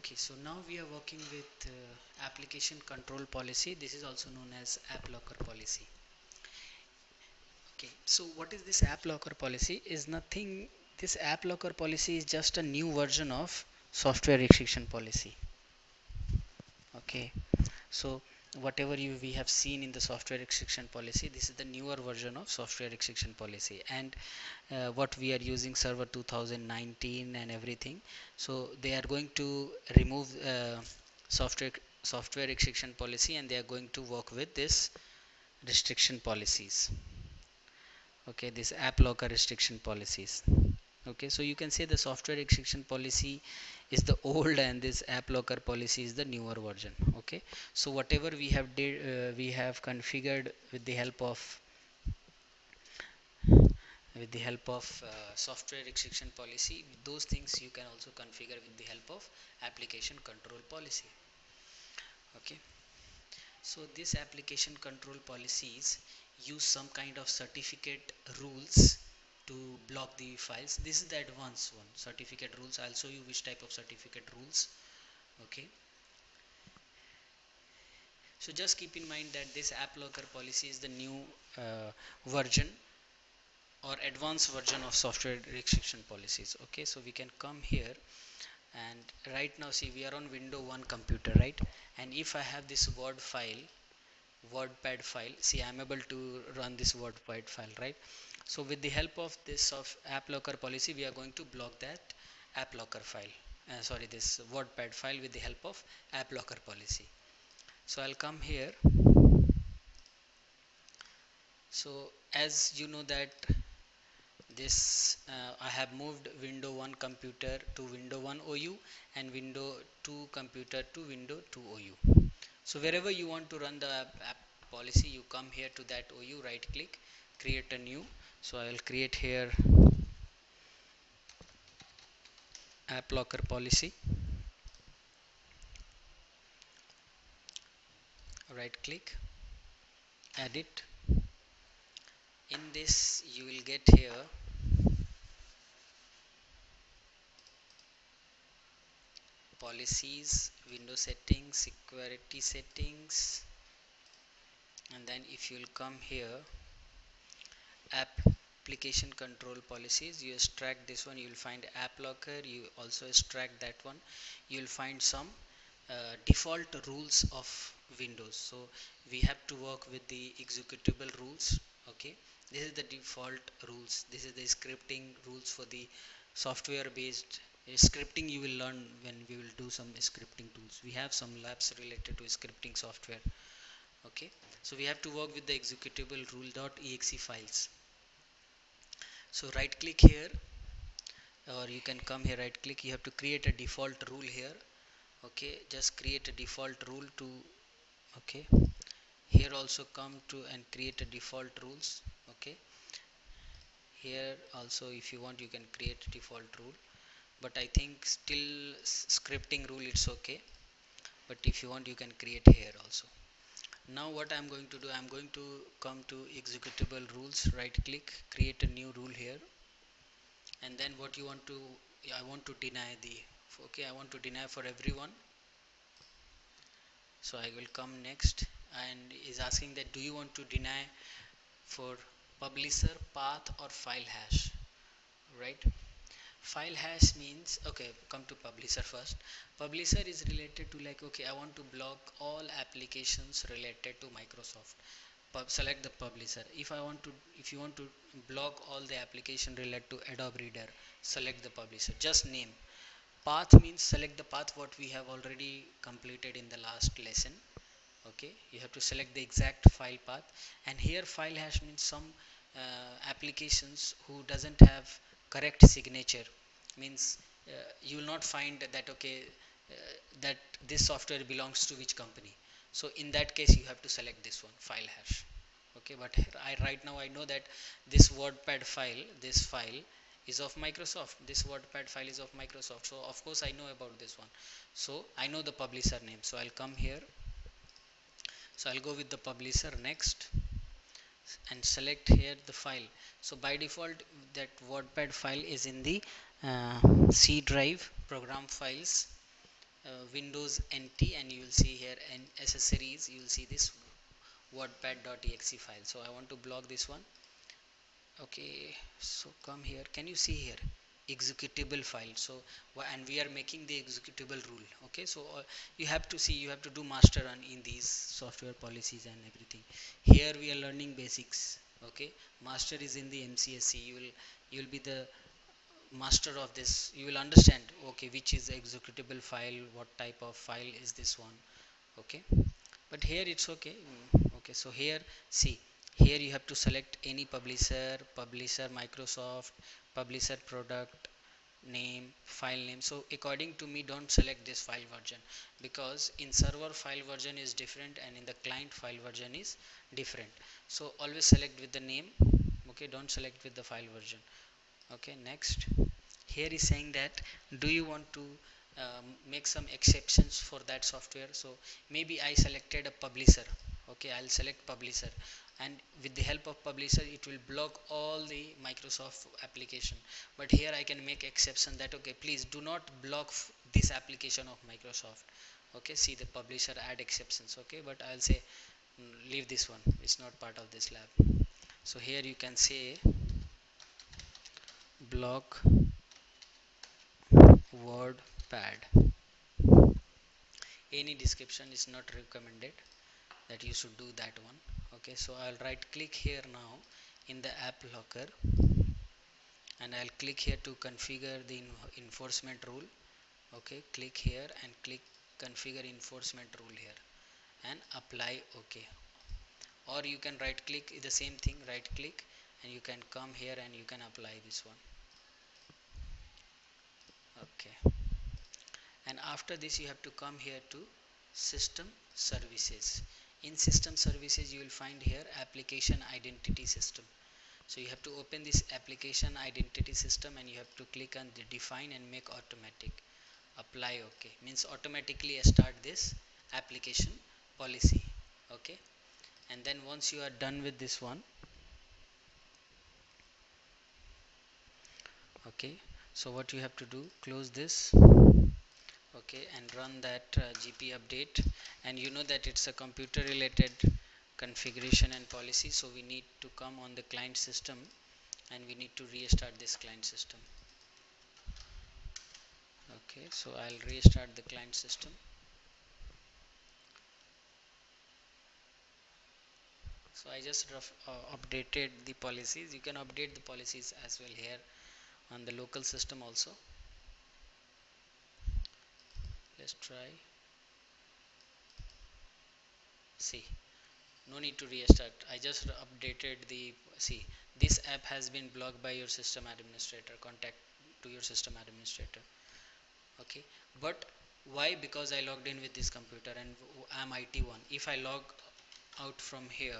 Okay, so now we are working with application control policy. This is also known as app locker policy. Okay, so what is this app locker policy? Is nothing. This app locker policy is just a new version of software restriction policy. Okay, so whatever we have seen in the software restriction policy, this is the newer version of software restriction policy, and what we are using server 2019 and everything. So they are going to remove software software restriction policy, and they are going to work with this restriction policies. Okay, this app locker restriction policies. Okay, so you can say the software restriction policy is the old and this app locker policy is the newer version. Okay, so whatever we have configured with the help of software restriction policy, those things you can also configure with the help of application control policy. Okay, so this application control policies use some kind of certificate rules to block the files. This is the advanced one, certificate rules. I'll show you which type of certificate rules. Okay, so just keep in mind that this app locker policy is the new version or advanced version of software restriction policies. Okay, so we can come here, and right now see we are on window 1 computer, right? And if I have this wordpad file, see I'm able to run this wordpad file, right? So with the help of this of app locker policy, we are going to block that app locker file, sorry, this wordpad file with the help of app locker policy. So I'll come here. So as you know that this I have moved window 1 computer to window 1 OU and window 2 computer to window 2 OU. So wherever you want to run the app policy, you come here to that OU, right click, create a new. So I will create here app locker policy, right click, edit. In this you will get here policies, window settings, security settings, and then if you will come here application control policies, you extract this one, you will find app locker, you also extract that one, you will find some default rules of Windows. So we have to work with the executable rules. Okay, this is the default rules, this is the scripting rules for the software based scripting. You will learn when we will do some scripting tools. We have some labs related to scripting software. Okay, so we have to work with the executable rule.exe files. So right click here, or you can come here, right click, you have to create a default rule here. Okay, just create a default rule to, okay, here also come to and create a default rules. Okay, here also if you want you can create a default rule, but I think still scripting rule it's okay, but if you want you can create here also. Now what I'm going to do, I'm going to come to executable rules, right click, create a new rule here, and then what you want to, I want to deny the, okay, I want to deny for everyone. So I will come next, and is asking that do you want to deny for publisher, path or file hash, right? File hash means, okay, come to publisher first. Publisher is related to like, okay, I want to block all applications related to Microsoft. Select the publisher. If I want to, if you want to block all the application related to Adobe Reader, select the publisher, just name. Path means select the path what we have already completed in the last lesson. Okay, you have to select the exact file path. And here file hash means some applications who doesn't have correct signature, means you will not find that, okay, that this software belongs to which company. So in that case you have to select this one, file hash. Okay, but I right now I know that this WordPad file, this file is of Microsoft, this WordPad file is of Microsoft, so of course I know about this one. So I know the publisher name, so I'll come here. So I'll go with the publisher next and select here the file. So by default that WordPad file is in the C drive program files Windows NT, and you will see here in accessories you will see this wordpad.exe file. So I want to block this one. Okay, so come here, can you see here executable file? So and we are making the executable rule. Okay, so you have to see, you have to do master run in these software policies and everything. Here we are learning basics. Okay, master is in the MCSC. You will be the master of this. You will understand, okay, which is the executable file, what type of file is this one. Okay, but here it's okay. Okay, so here see, here you have to select any publisher Microsoft, publisher product name, file name. So according to me, don't select this file version, because in server file version is different and in the client file version is different. So always select with the name. Okay, don't select with the file version. Okay, next, here is saying that do you want to make some exceptions for that software. So maybe I selected a publisher. Okay, I'll select publisher, and with the help of publisher it will block all the Microsoft application. But here I can make exception that, okay, please do not block this application of Microsoft. Okay, see the publisher add exceptions. Okay, but I'll say leave this one, it's not part of this lab. So here you can say block WordPad. Any description is not recommended, that you should do that one. Okay, so I'll right click here now in the app locker, and I'll click here to configure the enforcement rule. Okay, click here and click configure enforcement rule here and apply. Okay, or you can right click the same thing, right click, and you can come here and you can apply this one. Okay, and after this you have to come here to system services. In system services you will find here application identity system. So you have to open this application identity system and you have to click on the define and make automatic. Apply. Okay, means automatically start this application policy. Okay, and then once you are done with this one, okay, so what you have to do, close this. Okay, and run that GP update, and you know that it's a computer related configuration and policy, so we need to come on the client system and we need to restart this client system. Okay, so I'll restart the client system. So I just updated the policies. You can update the policies as well here on the local system also. Let's try. See, no need to restart. I just updated the, see, this app has been blocked by your system administrator. Contact to your system administrator. Okay, but why? Because I logged in with this computer and I'm IT1. If I log out from here,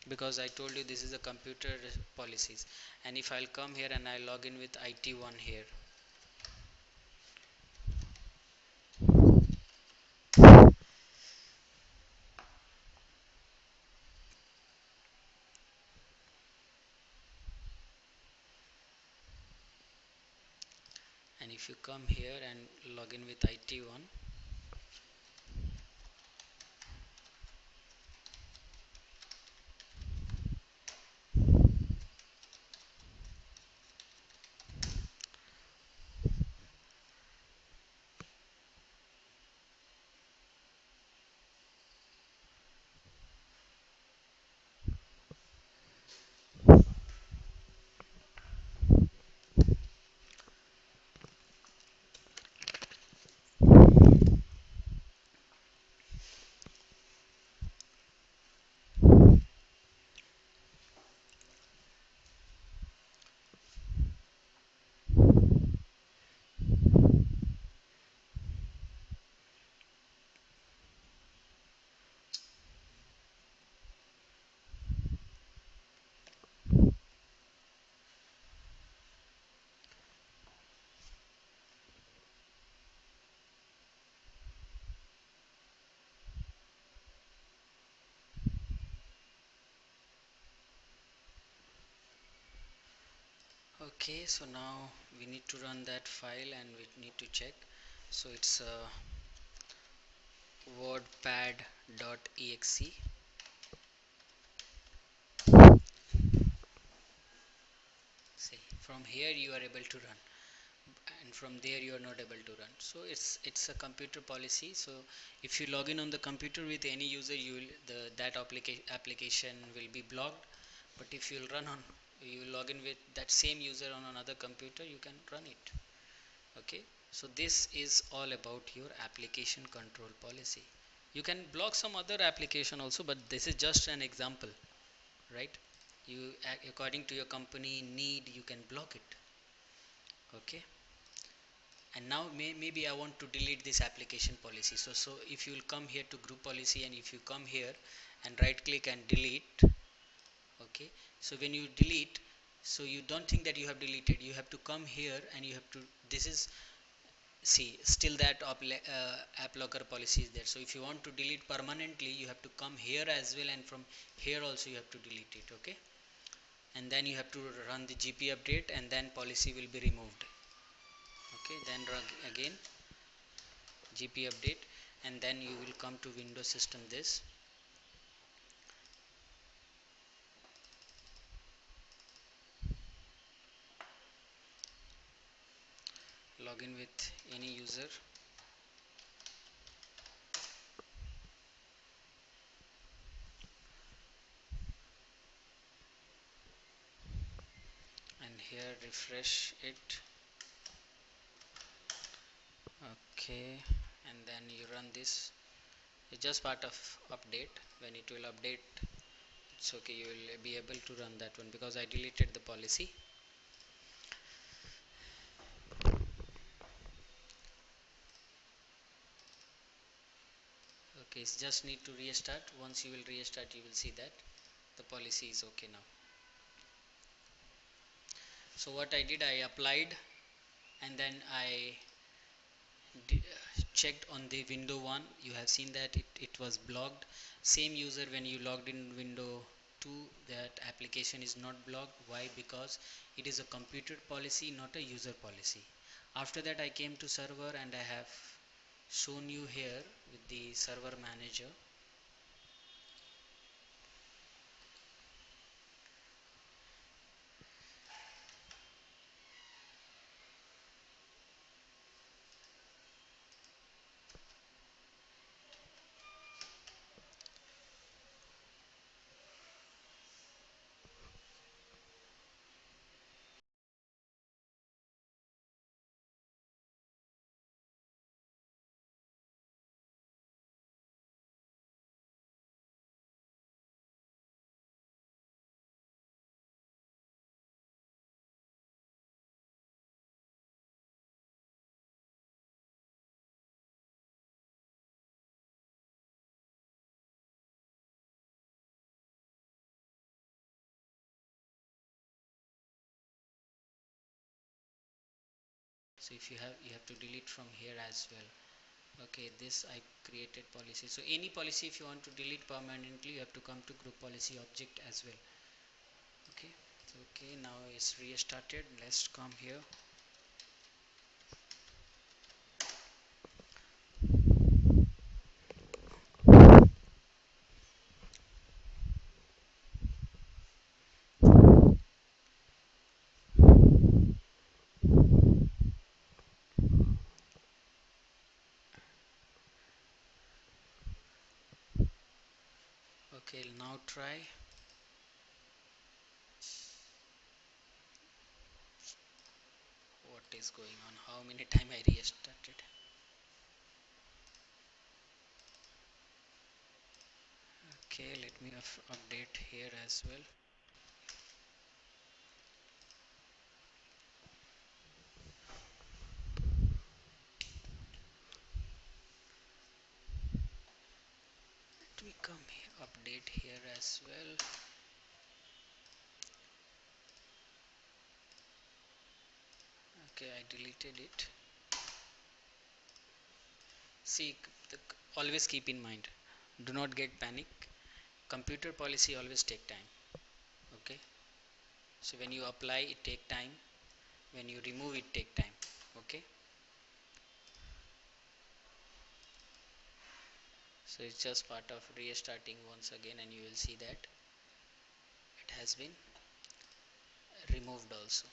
because I told you this is a computer policies, and if I'll come here and I log in with IT1 here, and if you come here and log in with IT1, okay, so now we need to run that file and we need to check. So it's wordpad.exe. See, from here you are able to run, and from there you are not able to run. So it's a computer policy. So if you log in on the computer with any user, you will that application will be blocked. But if you run on, you log in with that same user on another computer, you can run it. Okay, so this is all about your application control policy. You can block some other application also, but this is just an example, right? You, according to your company need, you can block it. Okay, and now maybe I want to delete this application policy. So if you will come here to group policy, and if you come here and right click and delete. Okay, so when you delete, so you don't think that you have deleted, you have to come here and you have to, this is, see, still that app locker policy is there. So if you want to delete permanently, you have to come here as well, and from here also you have to delete it. Okay, and then you have to run the gp update, and then policy will be removed. Okay, then run again gp update, and then you will come to Windows system, this, login with any user, and here refresh it. Okay, and then you run this. It's just part of update. When it will update, it's okay, you will be able to run that one, because I deleted the policy. Okay, it's just need to restart. Once you will restart, you will see that the policy is okay now. So what I did, I applied, and then I checked on the window 1. You have seen that it was blocked. Same user, when you logged in window 2, that application is not blocked. Why? Because it is a computer policy, not a user policy. After that, I came to server, and I have shown you here with the server manager. So if you have to delete from here as well. Okay, this I created policy. So any policy, if you want to delete permanently, you have to come to group policy object as well. Okay, so okay, now it's restarted. Let's come here. Okay, now try. What is going on? How many time I restarted? Okay, let me update here as well. Let me come here, update here as well. Okay, I deleted it. See, always keep in mind, do not get panic. Computer policy always take time. Okay, so when you apply, it take time. When you remove, it take time. Okay, So it's just part of restarting once again, and you will see that it has been removed also.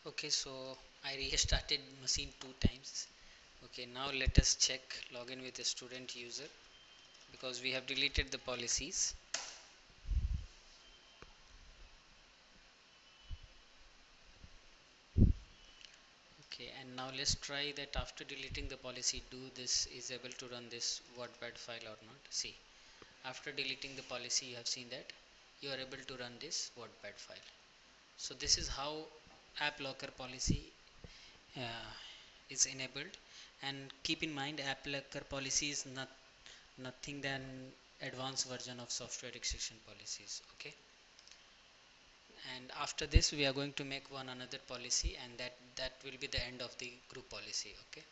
Okay, so I restarted machine 2 times. Okay, now let us check login with a student user, because we have deleted the policies. Okay, and now let's try that after deleting the policy, do this is able to run this WordPad file or not. See, after deleting the policy, you have seen that you are able to run this WordPad file. So this is how app locker policy is enabled. And keep in mind, app locker policy is nothing than advanced version of software restriction policies. Okay, and after this we are going to make one another policy, and that will be the end of the group policy. Okay.